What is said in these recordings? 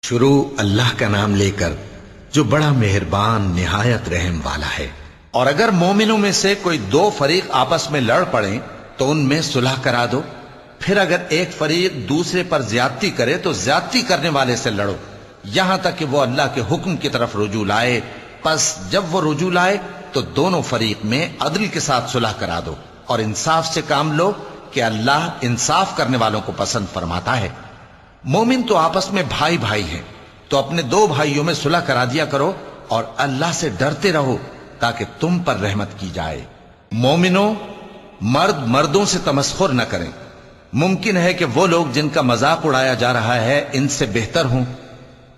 شروع اللہ کا نام لے کر جو بڑا مہربان نہایت رحم والا ہے۔ اور اگر مومنوں میں سے کوئی دو فریق آپس میں لڑ پڑیں تو ان میں صلح کرا دو، پھر اگر ایک فریق دوسرے پر زیادتی کرے تو زیادتی کرنے والے سے لڑو یہاں تک کہ وہ اللہ کے حکم کی طرف رجوع لائے۔ پس جب وہ رجوع لائے تو دونوں فریق میں عدل کے ساتھ صلح کرا دو اور انصاف سے کام لو کہ اللہ انصاف کرنے والوں کو پسند فرماتا ہے۔ مومن تو آپس میں بھائی بھائی ہیں، تو اپنے دو بھائیوں میں صلح کرا دیا کرو اور اللہ سے ڈرتے رہو تاکہ تم پر رحمت کی جائے۔ مومنوں، مرد مردوں سے تمسخر نہ کریں۔ ممکن ہے کہ وہ لوگ جن کا مذاق اڑایا جا رہا ہے ان سے بہتر ہوں،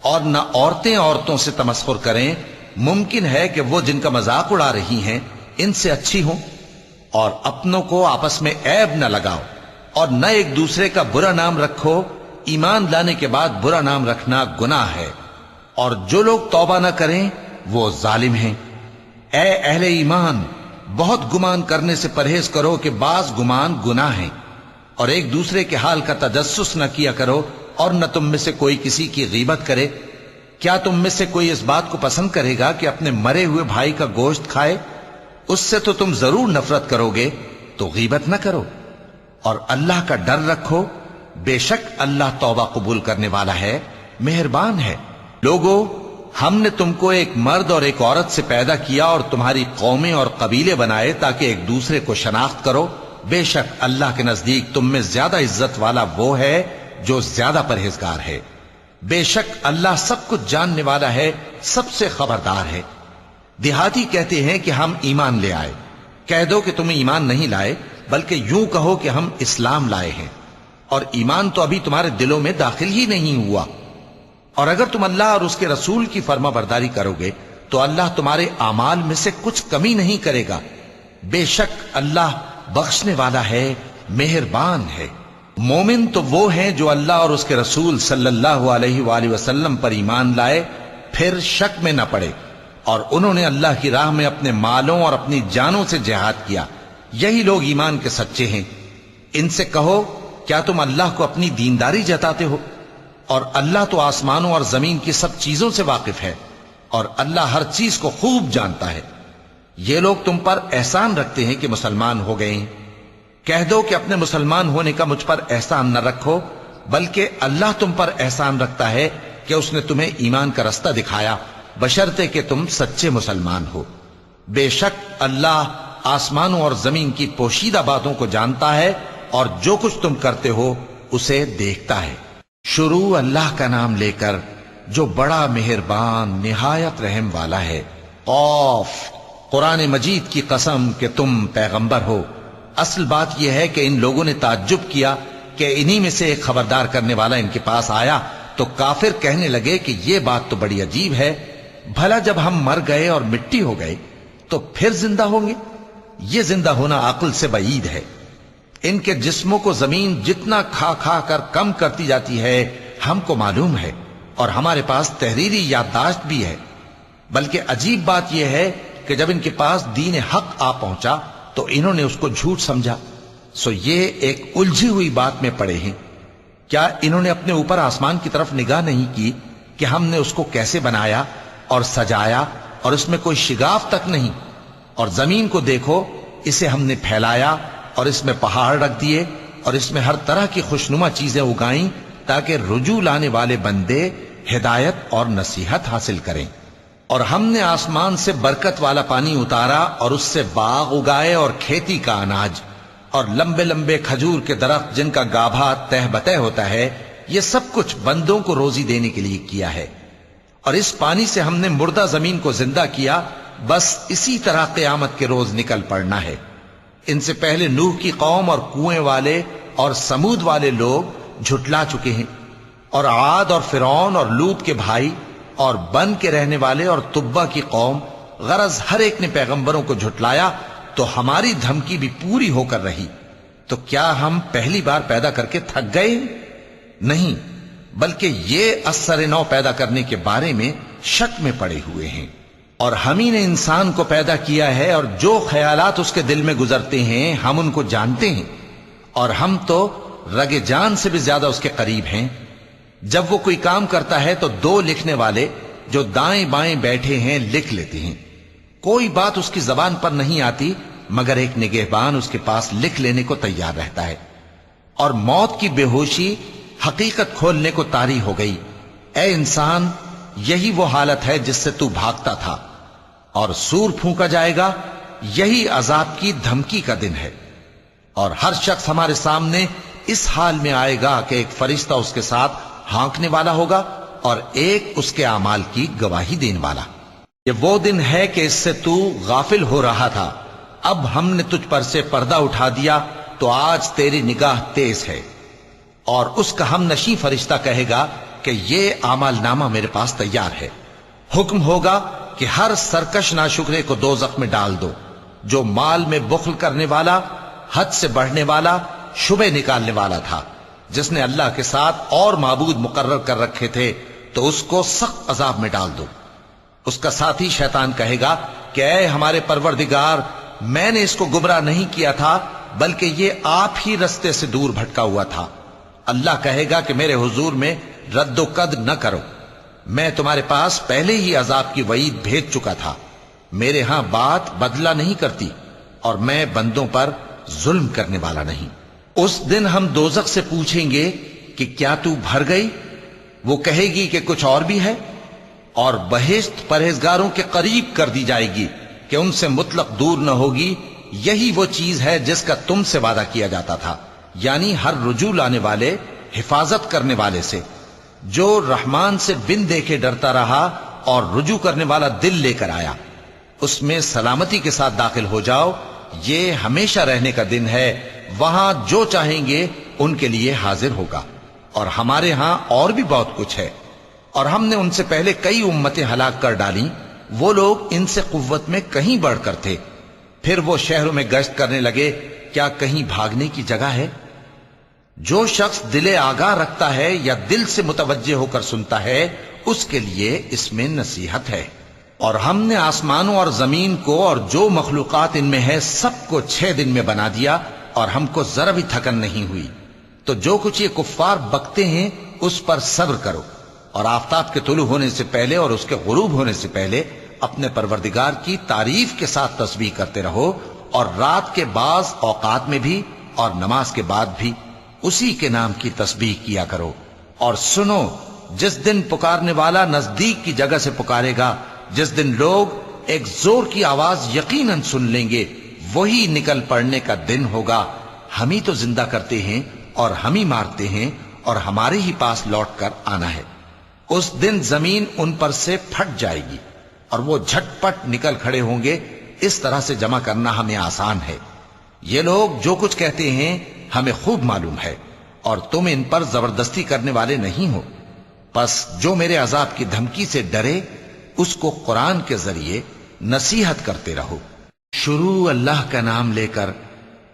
اور نہ عورتیں عورتوں سے تمسخر کریں۔ ممکن ہے کہ وہ جن کا مذاق اڑا رہی ہیں ان سے اچھی ہوں۔ اور اپنوں کو آپس میں عیب نہ لگاؤ اور نہ ایک دوسرے کا برا نام رکھو۔ ایمان لانے کے بعد برا نام رکھنا گناہ ہے، اور جو لوگ توبہ نہ کریں وہ ظالم ہیں۔ اے اہل ایمان، بہت گمان کرنے سے پرہیز کرو کہ بعض گمان گناہ ہیں، اور ایک دوسرے کے حال کا تجسس نہ کیا کرو، اور نہ تم میں سے کوئی کسی کی غیبت کرے۔ کیا تم میں سے کوئی اس بات کو پسند کرے گا کہ اپنے مرے ہوئے بھائی کا گوشت کھائے؟ اس سے تو تم ضرور نفرت کرو گے، تو غیبت نہ کرو، اور اللہ کا ڈر رکھو۔ بے شک اللہ توبہ قبول کرنے والا ہے، مہربان ہے۔ لوگو، ہم نے تم کو ایک مرد اور ایک عورت سے پیدا کیا اور تمہاری قومیں اور قبیلے بنائے تاکہ ایک دوسرے کو شناخت کرو۔ بے شک اللہ کے نزدیک تم میں زیادہ عزت والا وہ ہے جو زیادہ پرہیزگار ہے۔ بے شک اللہ سب کچھ جاننے والا ہے، سب سے خبردار ہے۔ دیہاتی کہتے ہیں کہ ہم ایمان لے آئے۔ کہہ دو کہ تم ایمان نہیں لائے، بلکہ یوں کہو کہ ہم اسلام لائے ہیں، اور ایمان تو ابھی تمہارے دلوں میں داخل ہی نہیں ہوا۔ اور اگر تم اللہ اور اس کے رسول کی فرما برداری کرو گے تو اللہ تمہارے اعمال میں سے کچھ کمی نہیں کرے گا۔ بے شک اللہ بخشنے والا ہے، مہربان ہے۔ مومن تو وہ ہیں جو اللہ اور اس کے رسول صلی اللہ علیہ وآلہ وسلم پر ایمان لائے، پھر شک میں نہ پڑے، اور انہوں نے اللہ کی راہ میں اپنے مالوں اور اپنی جانوں سے جہاد کیا۔ یہی لوگ ایمان کے سچے ہیں۔ ان سے کہو، کیا تم اللہ کو اپنی دینداری جتاتے ہو؟ اور اللہ تو آسمانوں اور زمین کی سب چیزوں سے واقف ہے، اور اللہ ہر چیز کو خوب جانتا ہے۔ یہ لوگ تم پر احسان رکھتے ہیں کہ مسلمان ہو گئے ہیں۔ کہہ دو کہ اپنے مسلمان ہونے کا مجھ پر احسان نہ رکھو، بلکہ اللہ تم پر احسان رکھتا ہے کہ اس نے تمہیں ایمان کا رستہ دکھایا، بشرطے کہ تم سچے مسلمان ہو۔ بے شک اللہ آسمانوں اور زمین کی پوشیدہ باتوں کو جانتا ہے، اور جو کچھ تم کرتے ہو اسے دیکھتا ہے۔ شروع اللہ کا نام لے کر جو بڑا مہربان نہایت رحم والا ہے۔ قاف، قرآن مجید کی قسم کہ تم پیغمبر ہو۔ اصل بات یہ ہے کہ ان لوگوں نے تعجب کیا کہ انہی میں سے ایک خبردار کرنے والا ان کے پاس آیا، تو کافر کہنے لگے کہ یہ بات تو بڑی عجیب ہے، بھلا جب ہم مر گئے اور مٹی ہو گئے تو پھر زندہ ہوں گے؟ یہ زندہ ہونا عقل سے بعید ہے۔ ان کے جسموں کو زمین جتنا کھا کھا کر کم کرتی جاتی ہے ہم کو معلوم ہے، اور ہمارے پاس تحریری یادداشت بھی ہے۔ بلکہ عجیب بات یہ ہے کہ جب ان کے پاس دین حق آ پہنچا تو انہوں نے اس کو جھوٹ سمجھا۔ سو یہ ایک الجھی ہوئی بات میں پڑے ہیں۔ کیا انہوں نے اپنے اوپر آسمان کی طرف نگاہ نہیں کی کہ ہم نے اس کو کیسے بنایا اور سجایا، اور اس میں کوئی شگاف تک نہیں؟ اور زمین کو دیکھو، اسے ہم نے پھیلایا اور اس میں پہاڑ رکھ دیے، اور اس میں ہر طرح کی خوشنما چیزیں اگائیں تاکہ رجوع لانے والے بندے ہدایت اور نصیحت حاصل کریں۔ اور ہم نے آسمان سے برکت والا پانی اتارا اور اس سے باغ اگائے اور کھیتی کا اناج، اور لمبے لمبے کھجور کے درخت جن کا گابھا تہ بتہ ہوتا ہے۔ یہ سب کچھ بندوں کو روزی دینے کے لیے کیا ہے۔ اور اس پانی سے ہم نے مردہ زمین کو زندہ کیا، بس اسی طرح قیامت کے روز نکل پڑنا ہے۔ ان سے پہلے نوح کی قوم اور کنویں والے اور سمود والے لوگ جھٹلا چکے ہیں، اور عاد اور فرعون اور لوط کے بھائی اور بن کے رہنے والے اور تبا کی قوم، غرض ہر ایک نے پیغمبروں کو جھٹلایا، تو ہماری دھمکی بھی پوری ہو کر رہی۔ تو کیا ہم پہلی بار پیدا کر کے تھک گئے؟ نہیں، بلکہ یہ اثر نو پیدا کرنے کے بارے میں شک میں پڑے ہوئے ہیں۔ اور ہم ہی نے انسان کو پیدا کیا ہے، اور جو خیالات اس کے دل میں گزرتے ہیں ہم ان کو جانتے ہیں، اور ہم تو رگ جان سے بھی زیادہ اس کے قریب ہیں۔ جب وہ کوئی کام کرتا ہے تو دو لکھنے والے جو دائیں بائیں بیٹھے ہیں لکھ لیتے ہیں. کوئی بات اس کی زبان پر نہیں آتی مگر ایک نگہبان اس کے پاس لکھ لینے کو تیار رہتا ہے. اور موت کی بے ہوشی حقیقت کھولنے کو طاری ہو گئی. اے انسان، یہی وہ حالت ہے جس سے تو بھاگتا تھا، اور سور پھونکا جائے گا، یہی عذاب کی دھمکی کا دن ہے. اور ہر شخص ہمارے سامنے اس حال میں آئے گا کہ ایک فرشتہ اس کے ساتھ ہانکنے والا ہوگا اور ایک اس کے اعمال کی گواہی دینے والا. یہ وہ دن ہے کہ اس سے تو غافل ہو رہا تھا، اب ہم نے تجھ پر سے پردہ اٹھا دیا تو آج تیری نگاہ تیز ہے. اور اس کا ہم نشیں فرشتہ کہے گا کہ یہ اعمال نامہ میرے پاس تیار ہے. حکم ہوگا کہ ہر سرکش ناشکرے کو دوزخ میں ڈال دو، جو مال میں بخل کرنے والا، حد سے بڑھنے والا، شبہ نکالنے والا تھا، جس نے اللہ کے ساتھ اور معبود مقرر کر رکھے تھے، تو اس کو سخت عذاب میں ڈال دو. اس کا ساتھی شیطان کہے گا کہ اے ہمارے پروردگار، میں نے اس کو گمراہ نہیں کیا تھا بلکہ یہ آپ ہی رستے سے دور بھٹکا ہوا تھا. اللہ کہے گا کہ میرے حضور میں رد و قد نہ کرو، میں تمہارے پاس پہلے ہی عذاب کی وعید بھیج چکا تھا. میرے ہاں بات بدلہ نہیں کرتی اور میں بندوں پر ظلم کرنے والا نہیں. اس دن ہم دوزخ سے پوچھیں گے کہ کیا تو بھر گئی؟ وہ کہے گی کہ کچھ اور بھی ہے. اور بہشت پرہیزگاروں کے قریب کر دی جائے گی کہ ان سے مطلق دور نہ ہوگی. یہی وہ چیز ہے جس کا تم سے وعدہ کیا جاتا تھا، یعنی ہر رجوع لانے والے، حفاظت کرنے والے سے. جو رحمان سے بن دیکھے ڈرتا رہا اور رجوع کرنے والا دل لے کر آیا، اس میں سلامتی کے ساتھ داخل ہو جاؤ. یہ ہمیشہ رہنے کا دن ہے، وہاں جو چاہیں گے ان کے لیے حاضر ہوگا. اور ہمارے ہاں اور بھی بہت کچھ ہے، اور ہم نے ان سے پہلے کئی امتیں ہلاک کر ڈالیں. وہ لوگ ان سے قوت میں کہیں بڑھ کر تھے. پھر وہ شہروں میں گشت کرنے لگے، کیا کہیں بھاگنے کی جگہ ہے؟ جو شخص دل آگاہ رکھتا ہے یا دل سے متوجہ ہو کر سنتا ہے، اس کے لیے اس میں نصیحت ہے. اور ہم نے آسمانوں اور زمین کو اور جو مخلوقات ان میں ہے سب کو 6 دن میں بنا دیا، اور ہم کو ذرا بھی تھکن نہیں ہوئی. تو جو کچھ یہ کفار بکتے ہیں اس پر صبر کرو، اور آفتاب کے طلوع ہونے سے پہلے اور اس کے غروب ہونے سے پہلے اپنے پروردگار کی تعریف کے ساتھ تسبیح کرتے رہو، اور رات کے بعض اوقات میں بھی اور نماز کے بعد بھی اسی کے نام کی تسبیح کیا کرو. اور سنو، جس دن پکارنے والا نزدیک کی جگہ سے پکارے گا، جس دن لوگ ایک زور کی آواز یقیناً سن لیں گے، وہی نکل پڑنے کا دن ہوگا. ہم ہی تو زندہ کرتے ہیں اور ہم ہی مارتے ہیں، اور ہمارے ہی پاس لوٹ کر آنا ہے. اس دن زمین ان پر سے پھٹ جائے گی اور وہ جھٹ پٹ نکل کھڑے ہوں گے. اس طرح سے جمع کرنا ہمیں آسان ہے. یہ لوگ جو کچھ کہتے ہیں ہمیں خوب معلوم ہے، اور تم ان پر زبردستی کرنے والے نہیں ہو. پس جو میرے عذاب کی دھمکی سے ڈرے، اس کو قرآن کے ذریعے نصیحت کرتے رہو. شروع اللہ کا نام لے کر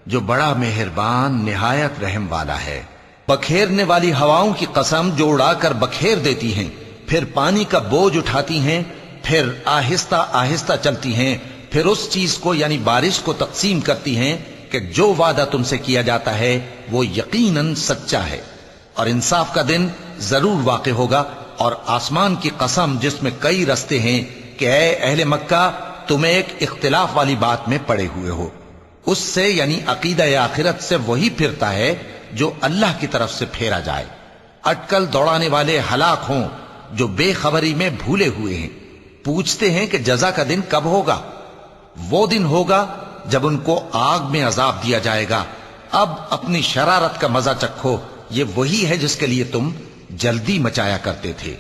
جو بڑا مہربان نہایت رحم والا ہے. بکھیرنے والی ہواؤں کی قسم جو اڑا کر بکھیر دیتی ہیں، پھر پانی کا بوجھ اٹھاتی ہیں، پھر آہستہ آہستہ چلتی ہیں، پھر اس چیز کو یعنی بارش کو تقسیم کرتی ہیں کہ جو وعدہ تم سے کیا جاتا ہے وہ یقیناً سچا ہے. اور انصاف کا دن ضرور واقع ہوگا. اور آسمان کی قسم جس میں کئی رستے ہیں کہ اے اہل مکہ، تم ایک اختلاف والی بات میں پڑے ہوئے ہو. اس سے یعنی عقیدہ آخرت سے وہی پھرتا ہے جو اللہ کی طرف سے پھیرا جائے. اٹکل دوڑانے والے ہلاک ہوں جو بے خبری میں بھولے ہوئے ہیں. پوچھتے ہیں کہ جزا کا دن کب ہوگا؟ وہ دن ہوگا جب ان کو آگ میں عذاب دیا جائے گا. اب اپنی شرارت کا مزہ چکھو، یہ وہی ہے جس کے لیے تم جلدی مچایا کرتے تھے.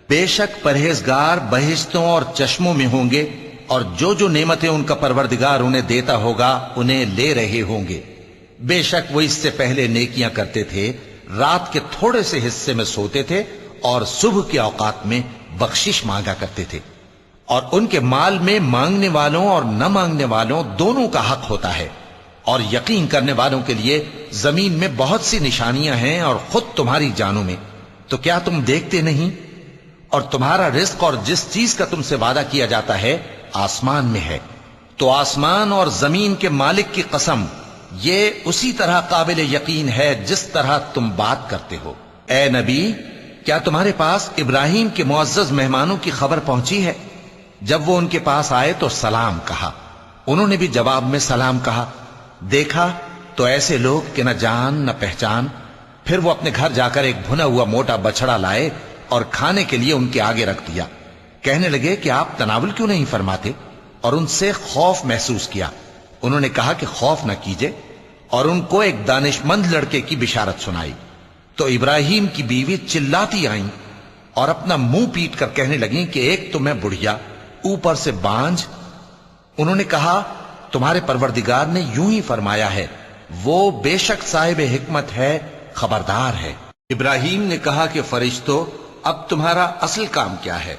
بے شک پرہیزگار بہشتوں اور چشموں میں ہوں گے، اور جو نعمتیں ان کا پروردگار انہیں دیتا ہوگا انہیں لے رہے ہوں گے. بے شک وہ اس سے پہلے نیکیاں کرتے تھے، رات کے تھوڑے سے حصے میں سوتے تھے اور صبح کے اوقات میں بخشش مانگا کرتے تھے. اور ان کے مال میں مانگنے والوں اور نہ مانگنے والوں دونوں کا حق ہوتا ہے. اور یقین کرنے والوں کے لیے زمین میں بہت سی نشانیاں ہیں، اور خود تمہاری جانوں میں. تو کیا تم دیکھتے نہیں؟ اور تمہارا رزق اور جس چیز کا تم سے وعدہ کیا جاتا ہے آسمان میں ہے. تو آسمان اور زمین کے مالک کی قسم، یہ اسی طرح قابل یقین ہے جس طرح تم بات کرتے ہو. اے نبی، کیا تمہارے پاس ابراہیم کے معزز مہمانوں کی خبر پہنچی ہے؟ جب وہ ان کے پاس آئے تو سلام کہا، انہوں نے بھی جواب میں سلام کہا۔ دیکھا تو ایسے لوگ کہ نہ جان نہ پہچان۔ پھر وہ اپنے گھر جا کر ایک بھنا ہوا موٹا بچڑا لائے اور کھانے کے لیے ان کے آگے رکھ دیا۔ کہنے لگے کہ آپ تناول کیوں نہیں فرماتے؟ اور ان سے خوف محسوس کیا۔ انہوں نے کہا کہ خوف نہ کیجے، اور ان کو ایک دانش مند لڑکے کی بشارت سنائی۔ تو ابراہیم کی بیوی چلاتی آئیں اور اپنا منہ پیٹ کر کہنے لگیں کہ ایک تو میں بڑھیا، اوپر سے بانجھ۔ انہوں نے کہا تمہارے پروردگار نے یوں ہی فرمایا ہے، وہ بے شک صاحب حکمت ہے، خبردار ہے۔ ابراہیم نے کہا کہ فرشتوں، اب تمہارا اصل کام کیا ہے؟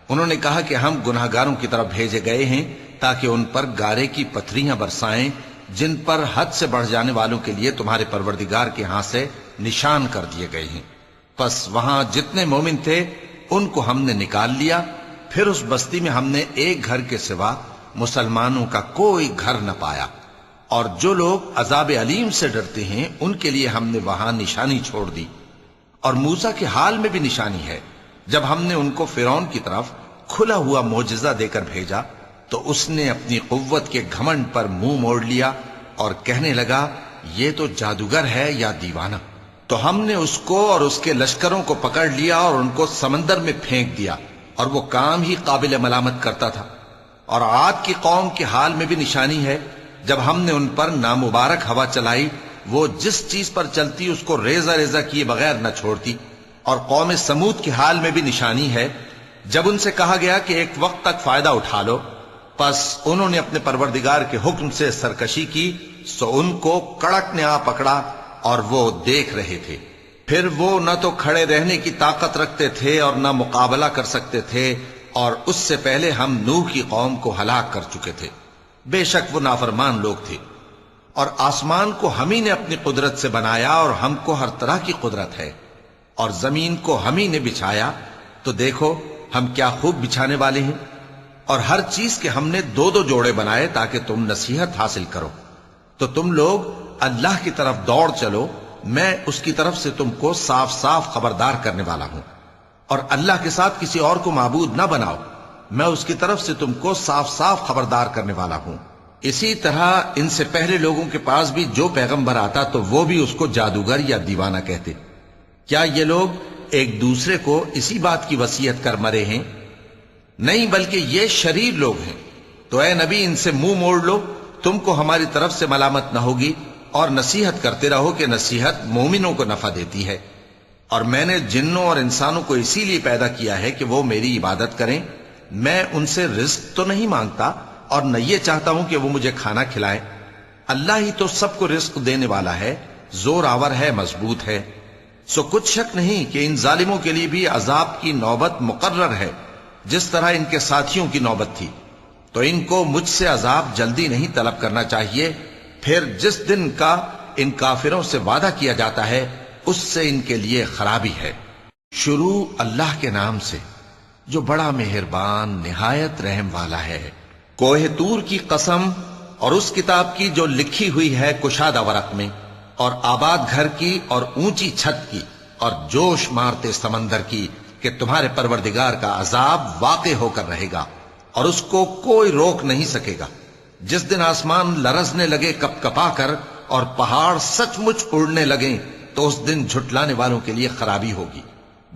انہوں نے کہا کہ ہم گناہگاروں کی طرف بھیجے گئے ہیں تاکہ ان پر گارے کی پتھریاں برسائیں جن پر حد سے بڑھ جانے والوں کے لیے تمہارے پروردگار کے ہاں سے نشان کر دیے گئے ہیں۔ پس وہاں جتنے مومن تھے ان کو ہم نے نکال لیا، پھر اس بستی میں ہم نے ایک گھر کے سوا مسلمانوں کا کوئی گھر نہ پایا، اور جو لوگ عذاب علیم سے ڈرتے ہیں ان کے لیے ہم نے وہاں نشانی چھوڑ دی۔ اور موسیٰ کے حال میں بھی نشانی ہے، جب ہم نے ان کو فرعون کی طرف کھلا ہوا معجزہ دے کر بھیجا تو اس نے اپنی قوت کے گھمنڈ پر منہ موڑ لیا اور کہنے لگا یہ تو جادوگر ہے یا دیوانہ۔ تو ہم نے اس کو اور اس کے لشکروں کو پکڑ لیا اور ان کو سمندر میں پھینک دیا، اور وہ کام ہی قابل ملامت کرتا تھا۔ اور عاد کی قوم کے حال میں بھی نشانی ہے، جب ہم نے ان پر نامبارک ہوا چلائی، وہ جس چیز پر چلتی اس کو ریزہ ریزہ کیے بغیر نہ چھوڑتی۔ اور قوم سمود کے حال میں بھی نشانی ہے، جب ان سے کہا گیا کہ ایک وقت تک فائدہ اٹھا لو، پس انہوں نے اپنے پروردگار کے حکم سے سرکشی کی، سو ان کو کڑک نے آ پکڑا اور وہ دیکھ رہے تھے۔ پھر وہ نہ تو کھڑے رہنے کی طاقت رکھتے تھے اور نہ مقابلہ کر سکتے تھے، اور اس سے پہلے ہم نوح کی قوم کو ہلاک کر چکے تھے۔ بے شک وہ نافرمان لوگ تھے۔ اور آسمان کو ہم ہی نے اپنی قدرت سے بنایا، اور ہم کو ہر طرح کی قدرت ہے، اور زمین کو ہم ہی نے بچھایا، تو دیکھو ہم کیا خوب بچھانے والے ہیں۔ اور ہر چیز کے ہم نے دو دو جوڑے بنائے تاکہ تم نصیحت حاصل کرو۔ تو تم لوگ اللہ کی طرف دوڑ چلو، میں اس کی طرف سے تم کو صاف صاف خبردار کرنے والا ہوں۔ اور اللہ کے ساتھ کسی اور کو معبود نہ بناؤ، میں اس کی طرف سے تم کو صاف صاف خبردار کرنے والا ہوں۔ اسی طرح ان سے پہلے لوگوں کے پاس بھی جو پیغمبر آتا تو وہ بھی اس کو جادوگر یا دیوانہ کہتے۔ کیا یہ لوگ ایک دوسرے کو اسی بات کی وصیت کر مرے ہیں؟ نہیں، بلکہ یہ شریر لوگ ہیں۔ تو اے نبی ان سے منہ موڑ لو، تم کو ہماری طرف سے ملامت نہ ہوگی، اور نصیحت کرتے رہو کہ نصیحت مومنوں کو نفع دیتی ہے۔ اور میں نے جنوں اور انسانوں کو اسی لیے پیدا کیا ہے کہ وہ میری عبادت کریں۔ میں ان سے رزق تو نہیں مانگتا، اور نہ یہ چاہتا ہوں کہ وہ مجھے کھانا کھلائیں۔ اللہ ہی تو سب کو رزق دینے والا ہے، زور آور ہے، مضبوط ہے۔ سو کچھ شک نہیں کہ ان ظالموں کے لیے بھی عذاب کی نوبت مقرر ہے، جس طرح ان کے ساتھیوں کی نوبت تھی۔ تو ان کو مجھ سے عذاب جلدی نہیں طلب کرنا چاہیے، پھر جس دن کا ان کافروں سے وعدہ کیا جاتا ہے اس سے ان کے لیے خرابی ہے۔ شروع اللہ کے نام سے جو بڑا مہربان نہایت رحم والا ہے۔ کوہ طور کی قسم، اور اس کتاب کی جو لکھی ہوئی ہے کشادہ ورق میں، اور آباد گھر کی، اور اونچی چھت کی، اور جوش مارتے سمندر کی، کہ تمہارے پروردگار کا عذاب واقع ہو کر رہے گا اور اس کو کوئی روک نہیں سکے گا۔ جس دن آسمان لرزنے لگے کپ کپا کر اور پہاڑ سچ مچ اڑنے لگیں، تو اس دن جھٹلانے والوں کے لیے خرابی ہوگی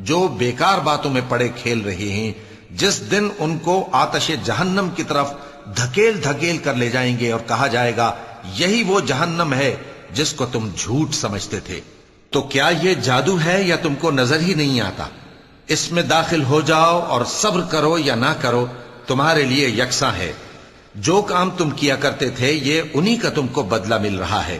جو بیکار باتوں میں پڑے کھیل رہے ہیں۔ جس دن ان کو آتش جہنم کی طرف دھکیل دھکیل کر لے جائیں گے اور کہا جائے گا یہی وہ جہنم ہے جس کو تم جھوٹ سمجھتے تھے۔ تو کیا یہ جادو ہے یا تم کو نظر ہی نہیں آتا؟ اس میں داخل ہو جاؤ اور صبر کرو یا نہ کرو، تمہارے لیے یکساں ہے۔ جو کام تم کیا کرتے تھے یہ انہی کا تم کو بدلہ مل رہا ہے۔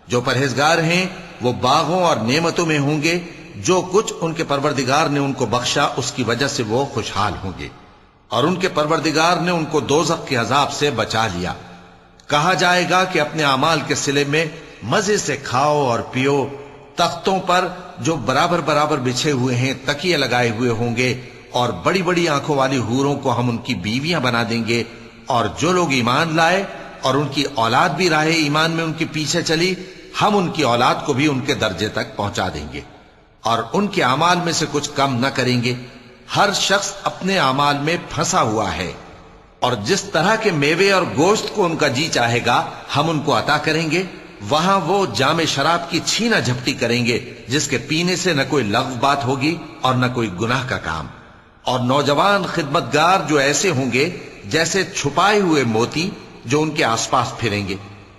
جو پرہیزگار ہیں وہ باغوں اور نعمتوں میں ہوں گے، جو کچھ ان کے پروردگار نے ان کو بخشا اس کی وجہ سے وہ خوشحال ہوں گے، اور ان کے پروردگار نے ان کو دوزخ کے عذاب سے بچا لیا۔ کہا جائے گا کہ اپنے اعمال کے صلے میں مزے سے کھاؤ اور پیو، تختوں پر جو برابر برابر بچھے ہوئے ہیں تکیے لگائے ہوئے ہوں گے، اور بڑی بڑی آنکھوں والی حوروں کو ہم ان کی بیویاں بنا دیں گے۔ اور جو لوگ ایمان لائے اور ان کی اولاد بھی راہ ایمان میں ان کے پیچھے چلی، ہم ان کی اولاد کو بھی ان کے درجے تک پہنچا دیں گے۔ اور ان کے اعمال میں سے کچھ کم نہ کریں گے۔ ہر شخص اپنے اعمال میں پھنسا ہوا ہے، اور جس طرح کے میوے اور گوشت کو ان کا جی چاہے گا ہم ان کو عطا کریں گے۔ وہاں وہ جام شراب کی چھینا جھپٹی کریں گے جس کے پینے سے نہ کوئی لغو بات ہوگی اور نہ کوئی گناہ کا کام۔ اور نوجوان خدمتگار جو ایسے ہوں گے جیسے چھپائے ہوئے موتی جو ان کے آس پاس پھریں گے،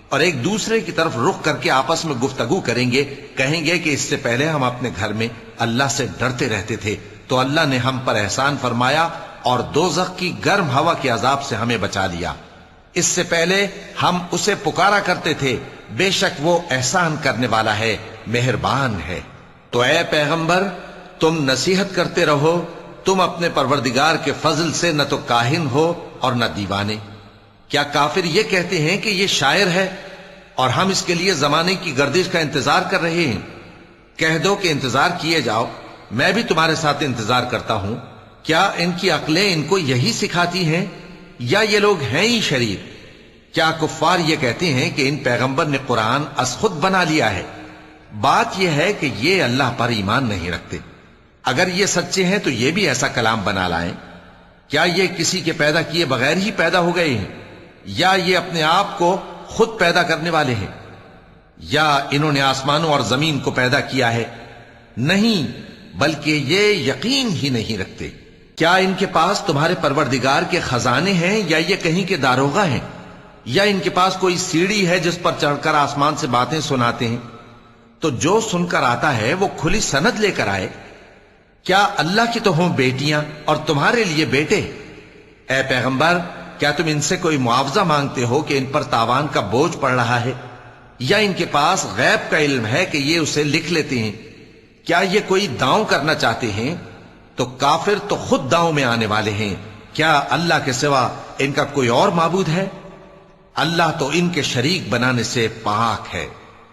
اور ایک دوسرے کی طرف رخ کر کے آپس میں گفتگو کریں گے، کہیں گے کہ اس سے پہلے ہم اپنے گھر میں اللہ سے ڈرتے رہتے تھے تو اللہ نے ہم پر احسان فرمایا اور دوزخ کی گرم ہوا کے عذاب سے ہمیں بچا لیا۔ اس سے پہلے ہم اسے پکارا کرتے تھے، بے شک وہ احسان کرنے والا ہے، مہربان ہے۔ تو اے پیغمبر تم نصیحت کرتے رہو، تم اپنے پروردگار کے فضل سے نہ تو کاہن ہو اور نہ دیوانے۔ کیا کافر یہ کہتے ہیں کہ یہ شاعر ہے اور ہم اس کے لیے زمانے کی گردش کا انتظار کر رہے ہیں؟ کہہ دو کہ انتظار کیے جاؤ، میں بھی تمہارے ساتھ انتظار کرتا ہوں۔ کیا ان کی عقلیں ان کو یہی سکھاتی ہیں یا یہ لوگ ہیں ہی شریر؟ کیا کفار یہ کہتے ہیں کہ ان پیغمبر نے قرآن از خود بنا لیا ہے؟ بات یہ ہے کہ یہ اللہ پر ایمان نہیں رکھتے۔ اگر یہ سچے ہیں تو یہ بھی ایسا کلام بنا لائیں۔ کیا یہ کسی کے پیدا کیے بغیر ہی پیدا ہو گئے ہیں، یا یہ اپنے آپ کو خود پیدا کرنے والے ہیں، یا انہوں نے آسمانوں اور زمین کو پیدا کیا ہے؟ نہیں، بلکہ یہ یقین ہی نہیں رکھتے۔ کیا ان کے پاس تمہارے پروردگار کے خزانے ہیں یا یہ کہیں کے داروغہ ہیں، یا ان کے پاس کوئی سیڑھی ہے جس پر چڑھ کر آسمان سے باتیں سناتے ہیں؟ تو جو سن کر آتا ہے وہ کھلی سند لے کر آئے۔ کیا اللہ کی تو ہوں بیٹیاں اور تمہارے لیے بیٹے؟ اے پیغمبر کیا تم ان سے کوئی معاوضہ مانگتے ہو کہ ان پر تاوان کا بوجھ پڑ رہا ہے، یا ان کے پاس غیب کا علم ہے کہ یہ اسے لکھ لیتے ہیں؟ کیا یہ کوئی داؤں کرنا چاہتے ہیں؟ تو کافر تو خود داؤں میں آنے والے ہیں۔ کیا اللہ کے سوا ان کا کوئی اور معبود ہے؟ اللہ تو ان کے شریک بنانے سے پاک ہے۔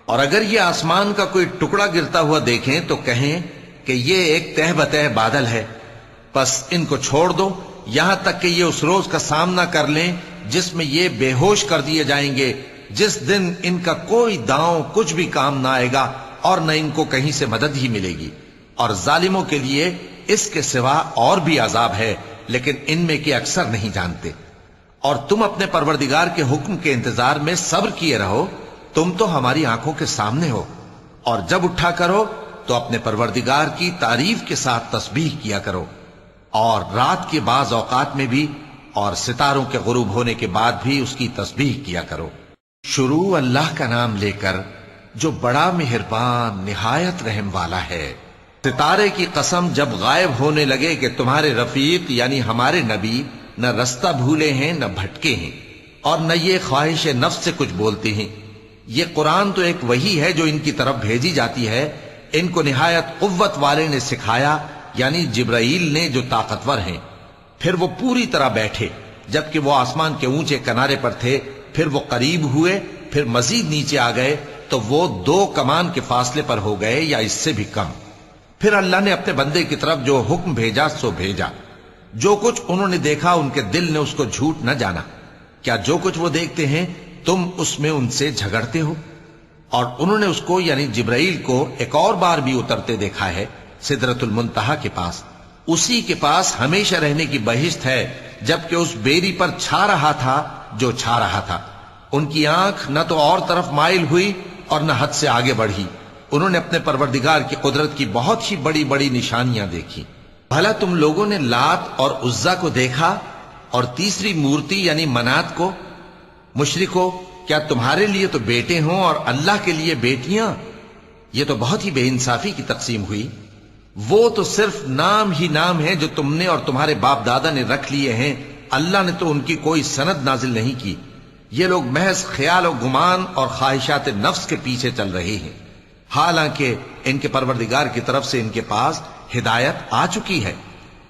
اور اگر یہ آسمان کا کوئی ٹکڑا گرتا ہوا دیکھیں تو کہیں کہ یہ ایک تہ بتہ بادل ہے، پس ان کو چھوڑ دو یہاں تک کہ یہ اس روز کا سامنا کر لیں جس میں یہ بے ہوش کر دیے جائیں گے، جس دن ان کا کوئی داؤں کچھ بھی کام نہ آئے گا اور نہ ان کو کہیں سے مدد ہی ملے گی۔ اور ظالموں کے لیے اس کے سوا اور بھی عذاب ہے، لیکن ان میں کے اکثر نہیں جانتے۔ اور تم اپنے پروردگار کے حکم کے انتظار میں صبر کیے رہو، تم تو ہماری آنکھوں کے سامنے ہو۔ اور جب اٹھا کرو تو اپنے پروردگار کی تعریف کے ساتھ تسبیح کیا کرو، اور رات کے بعض اوقات میں بھی اور ستاروں کے غروب ہونے کے بعد بھی اس کی تسبیح کیا کرو۔ شروع اللہ کا نام لے کر جو بڑا مہربان نہایت رحم والا ہے۔ ستارے کی قسم جب غائب ہونے لگے کہ تمہارے رفیق یعنی ہمارے نبی نہ رستہ بھولے ہیں نہ بھٹکے ہیں، اور نہ یہ خواہش نفس سے کچھ بولتے ہیں۔ یہ قرآن تو ایک وحی ہے جو ان کی طرف بھیجی جاتی ہے، ان کو نہایت قوت والے نے سکھایا، یعنی جبرائیل نے جو طاقتور ہیں۔ پھر وہ پوری طرح بیٹھے جبکہ وہ آسمان کے اونچے کنارے پر تھے، پھر وہ قریب ہوئے، پھر مزید نیچے آ گئے تو وہ 2 کمان کے فاصلے پر ہو گئے یا اس سے بھی کم۔ پھر اللہ نے اپنے بندے کی طرف جو حکم بھیجا سو بھیجا۔ جو کچھ انہوں نے دیکھا ان کے دل نے اس کو جھوٹ نہ جانا۔ کیا جو کچھ وہ دیکھتے ہیں تم اس میں ان سے جھگڑتے ہو؟ اور انہوں نے اس کو یعنی جبرائیل کو ایک اور بار بھی اترتے دیکھا ہے سدرۃ المنتہا کے پاس۔ اسی کے پاس ہمیشہ رہنے کی بہشت ہے، جبکہ اس بیری پر چھا رہا تھا جو چھا رہا تھا۔ ان کی آنکھ نہ تو اور طرف مائل ہوئی اور نہ حد سے آگے بڑھی۔ انہوں نے اپنے پروردگار کی قدرت کی بہت ہی بڑی بڑی نشانیاں دیکھی۔ بھلا تم لوگوں نے لات اور عزا کو دیکھا اور تیسری مورتی یعنی منات کو؟ مشرکو کیا تمہارے لیے تو بیٹے ہوں اور اللہ کے لیے بیٹیاں؟ یہ تو بہت ہی بے انصافی کی تقسیم ہوئی۔ وہ تو صرف نام ہی نام ہے جو تم نے اور تمہارے باپ دادا نے رکھ لیے ہیں، اللہ نے تو ان کی کوئی سند نازل نہیں کی۔ یہ لوگ محض خیال و گمان اور خواہشات نفس کے پیچھے چل رہے ہیں، حالانکہ ان کے پروردگار کی طرف سے ان کے پاس ہدایت آ چکی ہے۔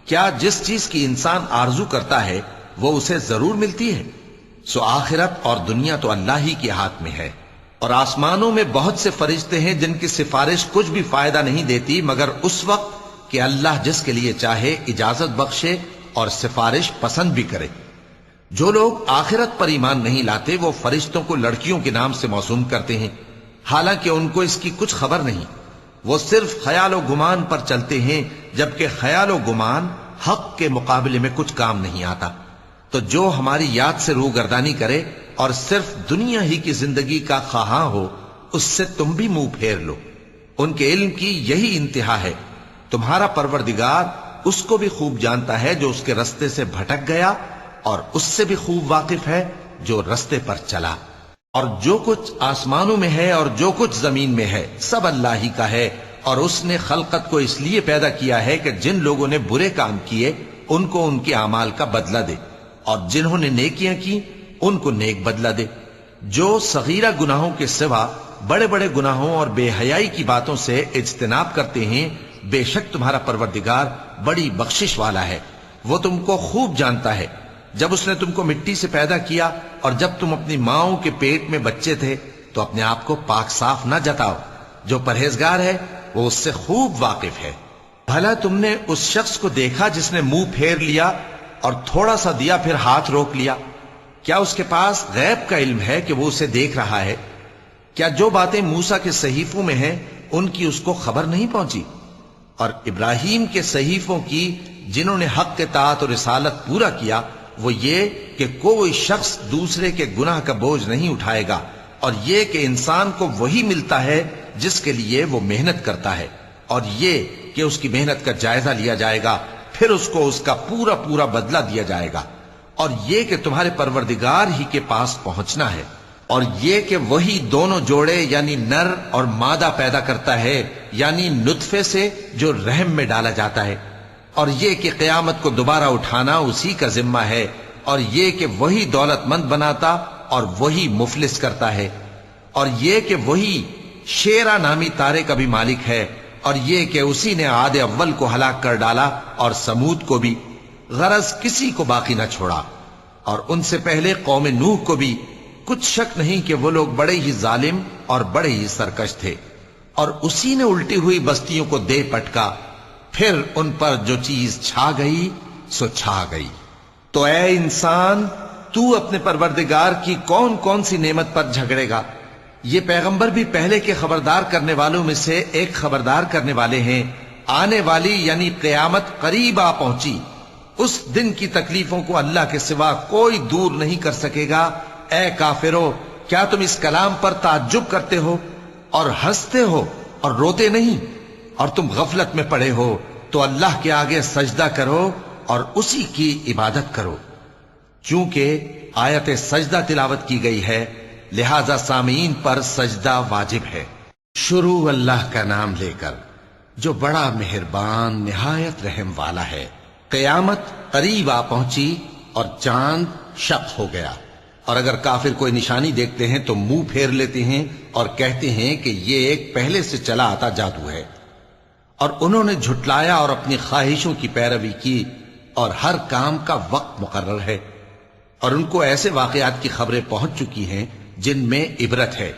کیا جس چیز کی انسان آرزو کرتا ہے وہ اسے ضرور ملتی ہے؟ سو آخرت اور دنیا تو اللہ ہی کے ہاتھ میں ہے۔ اور آسمانوں میں بہت سے فرشتے ہیں جن کی سفارش کچھ بھی فائدہ نہیں دیتی مگر اس وقت کہ اللہ جس کے لیے چاہے اجازت بخشے اور سفارش پسند بھی کرے۔ جو لوگ آخرت پر ایمان نہیں لاتے وہ فرشتوں کو لڑکیوں کے نام سے موسوم کرتے ہیں، حالانکہ ان کو اس کی کچھ خبر نہیں۔ وہ صرف خیال و گمان پر چلتے ہیں، جبکہ خیال و گمان حق کے مقابلے میں کچھ کام نہیں آتا۔ تو جو ہماری یاد سے روگردانی کرے اور صرف دنیا ہی کی زندگی کا خواہاں ہو، اس سے تم بھی منہ پھیر لو۔ ان کے علم کی یہی انتہا ہے۔ تمہارا پروردگار اس کو بھی خوب جانتا ہے جو اس کے رستے سے بھٹک گیا، اور اس سے بھی خوب واقف ہے جو رستے پر چلا۔ اور جو کچھ آسمانوں میں ہے اور جو کچھ زمین میں ہے سب اللہ ہی کا ہے، اور اس نے خلقت کو اس لیے پیدا کیا ہے کہ جن لوگوں نے برے کام کیے ان کو ان کے اعمال کا بدلہ دے، اور جنہوں نے نیکیاں کی ان کو نیک بدلہ دے۔ جو صغیرہ گناہوں کے سوا بڑے بڑے گناہوں اور بے حیائی کی باتوں سے اجتناب کرتے ہیں، بے شک تمہارا پروردگار بڑی بخشش والا ہے۔ وہ تم کو خوب جانتا ہے۔ جب اس نے تم کو مٹی سے پیدا کیا اور جب تم اپنی ماؤں کے پیٹ میں بچے تھے تو اپنے آپ کو پاک صاف نہ جتاؤ۔ جو پرہیزگار ہے وہ اس سے خوب واقف ہے۔ بھلا تم نے اس شخص کو دیکھا جس نے منہ پھیر لیا اور تھوڑا سا دیا پھر ہاتھ روک لیا؟ کیا اس کے پاس غیب کا علم ہے کہ وہ اسے دیکھ رہا ہے؟ کیا جو باتیں موسیٰ کے صحیفوں میں ہیں ان کی اس کو خبر نہیں پہنچی؟ اور ابراہیم کے صحیفوں کی جنہوں نے حق اطاعت اور رسالت پورا کیا، وہ یہ کہ کوئی شخص دوسرے کے گناہ کا بوجھ نہیں اٹھائے گا، اور یہ کہ انسان کو وہی ملتا ہے جس کے لیے وہ محنت کرتا ہے، اور یہ کہ اس کی محنت کا جائزہ لیا جائے گا، پھر اس کو اس کا پورا پورا بدلہ دیا جائے گا، اور یہ کہ تمہارے پروردگار ہی کے پاس پہنچنا ہے، اور یہ کہ وہی دونوں جوڑے یعنی نر اور مادہ پیدا کرتا ہے، یعنی نطفے سے جو رحم میں ڈالا جاتا ہے، اور یہ کہ قیامت کو دوبارہ اٹھانا اسی کا ذمہ ہے، اور یہ کہ وہی دولت مند بناتا اور وہی مفلس کرتا ہے، اور یہ کہ وہی شیرا نامی تارے کا بھی مالک ہے، اور یہ کہ اسی نے عاد اول کو ہلاک کر ڈالا اور سمود کو بھی، غرض کسی کو باقی نہ چھوڑا، اور ان سے پہلے قوم نوح کو بھی۔ کچھ شک نہیں کہ وہ لوگ بڑے ہی ظالم اور بڑے ہی سرکش تھے، اور اسی نے الٹی ہوئی بستیوں کو دے پٹکا، پھر ان پر جو چیز چھا گئی سو چھا گئی۔ تو اے انسان، تو اپنے پروردگار کی کون کون سی نعمت پر جھگڑے گا؟ یہ پیغمبر بھی پہلے کے خبردار کرنے والوں میں سے ایک خبردار کرنے والے ہیں۔ آنے والی یعنی قیامت قریب آ پہنچی، اس دن کی تکلیفوں کو اللہ کے سوا کوئی دور نہیں کر سکے گا۔ اے کافرو، کیا تم اس کلام پر تعجب کرتے ہو اور ہنستے ہو اور روتے نہیں؟ اور تم غفلت میں پڑے ہو تو اللہ کے آگے سجدہ کرو اور اسی کی عبادت کرو۔ چونکہ آیت سجدہ تلاوت کی گئی ہے لہذا سامعین پر سجدہ واجب ہے۔ شروع اللہ کا نام لے کر جو بڑا مہربان نہایت رحم والا ہے۔ قیامت قریب آ پہنچی اور چاند شق ہو گیا، اور اگر کافر کوئی نشانی دیکھتے ہیں تو منہ پھیر لیتے ہیں اور کہتے ہیں کہ یہ ایک پہلے سے چلا آتا جادو ہے، اور انہوں نے جھٹلایا اور اپنی خواہشوں کی پیروی کی، اور ہر کام کا وقت مقرر ہے، اور ان کو ایسے واقعات کی خبریں پہنچ چکی ہیں جن میں عبرت ہے،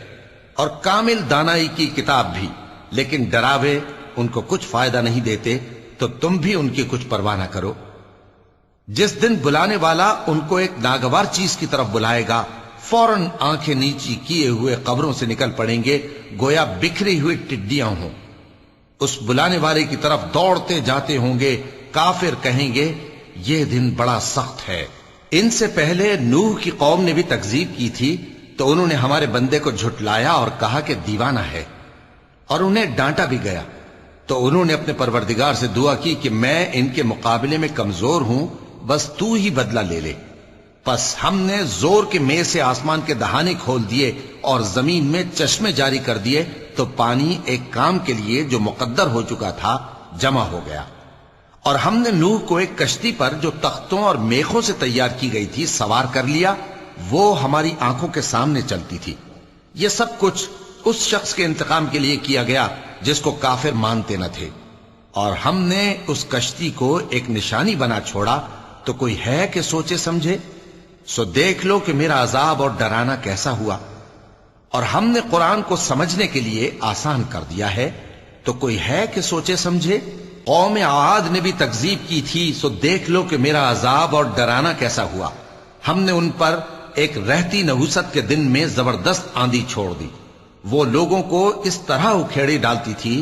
اور کامل دانائی کی کتاب بھی، لیکن ڈراوے ان کو کچھ فائدہ نہیں دیتے، تو تم بھی ان کی کچھ پرواہ نہ کرو۔ جس دن بلانے والا ان کو ایک ناگوار چیز کی طرف بلائے گا، فوراً آنکھیں نیچی کیے ہوئے قبروں سے نکل پڑیں گے گویا بکھری ہوئی ٹڈیاں ہوں۔ اس بلانے والے کی طرف دوڑتے جاتے ہوں گے۔ کافر کہیں گے یہ دن بڑا سخت ہے۔ ان سے پہلے نوح کی قوم نے بھی تکذیب کی تھی، تو انہوں نے ہمارے بندے کو جھٹلایا اور کہا کہ دیوانہ ہے، اور انہیں ڈانٹا بھی گیا۔ تو انہوں نے اپنے پروردگار سے دعا کی کہ میں ان کے مقابلے میں کمزور ہوں، بس تو ہی بدلہ لے لے۔ پس ہم نے زور کے مے سے آسمان کے دہانے کھول دیے اور زمین میں چشمے جاری کر دیے، تو پانی ایک کام کے لیے جو مقدر ہو چکا تھا جمع ہو گیا۔ اور ہم نے نوح کو ایک کشتی پر جو تختوں اور میخوں سے تیار کی گئی تھی سوار کر لیا، وہ ہماری آنکھوں کے سامنے چلتی تھی۔ یہ سب کچھ اس شخص کے انتقام کے لیے کیا گیا جس کو کافر مانتے نہ تھے۔ اور ہم نے اس کشتی کو ایک نشانی بنا چھوڑا، تو کوئی ہے کہ سوچے سمجھے؟ سو دیکھ لو کہ میرا عذاب اور ڈرانا کیسا ہوا۔ اور ہم نے قرآن کو سمجھنے کے لیے آسان کر دیا ہے، تو کوئی ہے کہ سوچے سمجھے؟ قوم عاد نے بھی تکذیب کی تھی، سو دیکھ لو کہ میرا عذاب اور ڈرانا کیسا ہوا۔ ہم نے ان پر ایک رہتی نحوست کے دن میں زبردست آندھی چھوڑ دی، وہ لوگوں کو اس طرح اکھیڑی ڈالتی تھی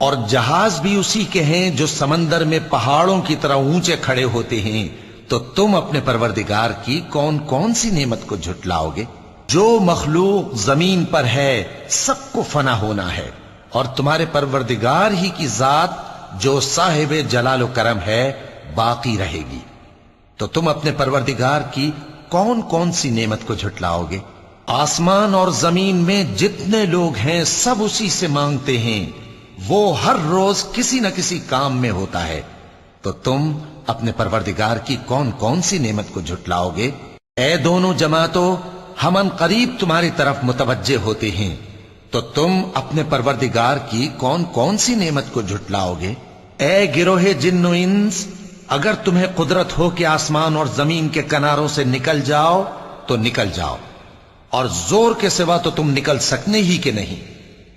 اور جہاز بھی اسی کے ہیں جو سمندر میں پہاڑوں کی طرح اونچے کھڑے ہوتے ہیں، تو تم اپنے پروردگار کی کون کون سی نعمت کو جھٹلاؤ گے؟ جو مخلوق زمین پر ہے سب کو فنا ہونا ہے، اور تمہارے پروردگار ہی کی ذات جو صاحب جلال و کرم ہے باقی رہے گی۔ تو تم اپنے پروردگار کی کون کون سی نعمت کو جھٹلاؤ گے؟ آسمان اور زمین میں جتنے لوگ ہیں سب اسی سے مانگتے ہیں، وہ ہر روز کسی نہ کسی کام میں ہوتا ہے، تو تم اپنے پروردگار کی کون کون سی نعمت کو جھٹلاؤ گے؟ اے دونوں جماعتوں، ہم ان قریب تمہاری طرف متوجہ ہوتے ہیں، تو تم اپنے پروردگار کی کون کون سی نعمت کو جھٹلاؤ گے؟ اے گروہ جن و انس، اگر تمہیں قدرت ہو کہ آسمان اور زمین کے کناروں سے نکل جاؤ تو نکل جاؤ، اور زور کے سوا تو تم نکل سکنے ہی کہ نہیں،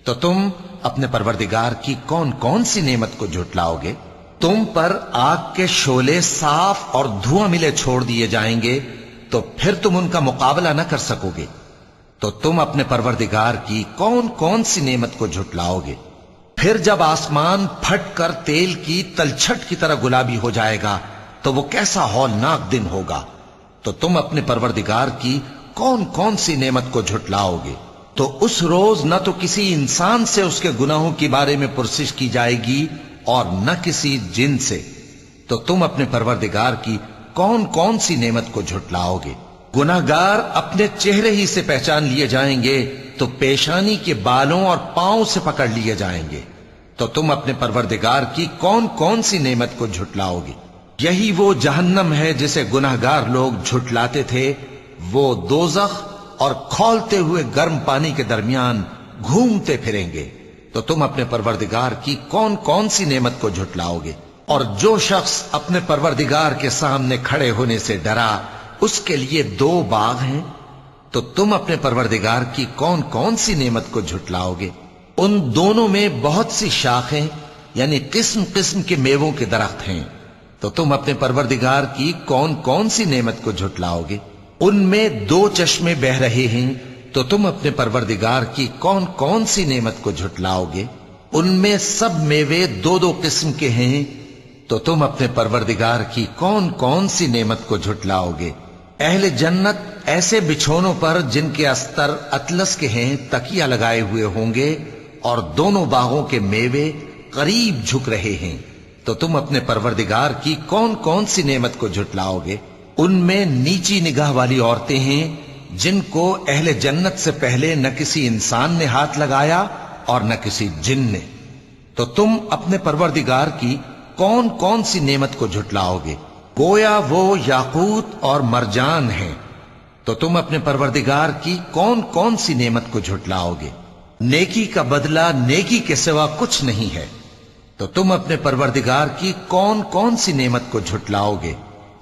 تو تم اپنے پروردگار کی کون کون سی نعمت کو جھٹلاؤ گے؟ تم پر آگ کے شعلے صاف اور دھواں ملے چھوڑ دیے جائیں گے، تو پھر تم ان کا مقابلہ نہ کر سکو گے، تو تم اپنے پروردگار کی کون کون سی نعمت کو جھٹلاؤ گے؟ پھر جب آسمان پھٹ کر تیل کی تلچھٹ کی طرح گلابی ہو جائے گا تو وہ کیسا ہولناک دن ہوگا، تو تم اپنے پروردگار کی کون کون سی نعمت کو جھٹلاؤ گے؟ تو اس روز نہ تو کسی انسان سے اس کے گناہوں کے بارے میں پرسش کی جائے گی اور نہ کسی جن سے، تو تم اپنے پروردگار کی کون کون سی نعمت کو جھٹلاؤ گے؟ گناہگار اپنے چہرے ہی سے پہچان لیے جائیں گے تو پیشانی کے بالوں اور پاؤں سے پکڑ لیے جائیں گے، تو تم اپنے پروردگار کی کون کون سی نعمت کو جھٹلاؤ گے؟ یہی وہ جہنم ہے جسے گناہگار لوگ جھٹلاتے تھے، وہ دوزخ اور کھولتے ہوئے گرم پانی کے درمیان گھومتے پھریں گے، تو تم اپنے پروردگار کی کون کون سی نعمت کو جھٹلاؤ گے؟ اور جو شخص اپنے پروردگار کے سامنے کھڑے ہونے سے ڈرا اس کے لیے 2 باغ ہیں، تو تم اپنے پروردگار کی کون کون سی نعمت کو جھٹلاؤ گے؟ ان دونوں میں بہت سی شاخیں یعنی قسم قسم کے میووں کے درخت ہیں، تو تم اپنے پروردگار کی کون کون سی نعمت کو جھٹلاؤ گے؟ ان میں 2 چشمے بہ رہے ہیں، تو تم اپنے پروردگار کی کون کون سی نعمت کو جھٹلاؤ گے؟ ان میں سب میوے 2 قسم کے ہیں، تو تم اپنے پروردگار کی کون کون سی نعمت کو جھٹلاؤ گے؟ اہل جنت ایسے بچھونوں پر جن کے استر اطلس کے ہیں تکیہ لگائے ہوئے ہوں گے، اور دونوں باغوں کے میوے قریب جھک رہے ہیں، تو تم اپنے پروردگار کی کون کون سی نعمت کو جھٹلاؤ گے؟ ان میں نیچی نگاہ والی عورتیں ہیں جن کو اہل جنت سے پہلے نہ کسی انسان نے ہاتھ لگایا اور نہ کسی جن نے، تو تم اپنے پروردگار کی کون کون سی نعمت کو جھٹلاؤ گے؟ گویا وہ یاقوت اور مرجان ہیں، تو تم اپنے پروردگار کی کون کون سی نعمت کو جھٹلاؤ گے؟ نیکی کا بدلہ نیکی کے سوا کچھ نہیں ہے، تو تم اپنے پروردگار کی کون کون سی نعمت کو جھٹلاؤ گے؟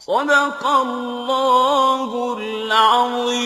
صدق اللہ العظیم۔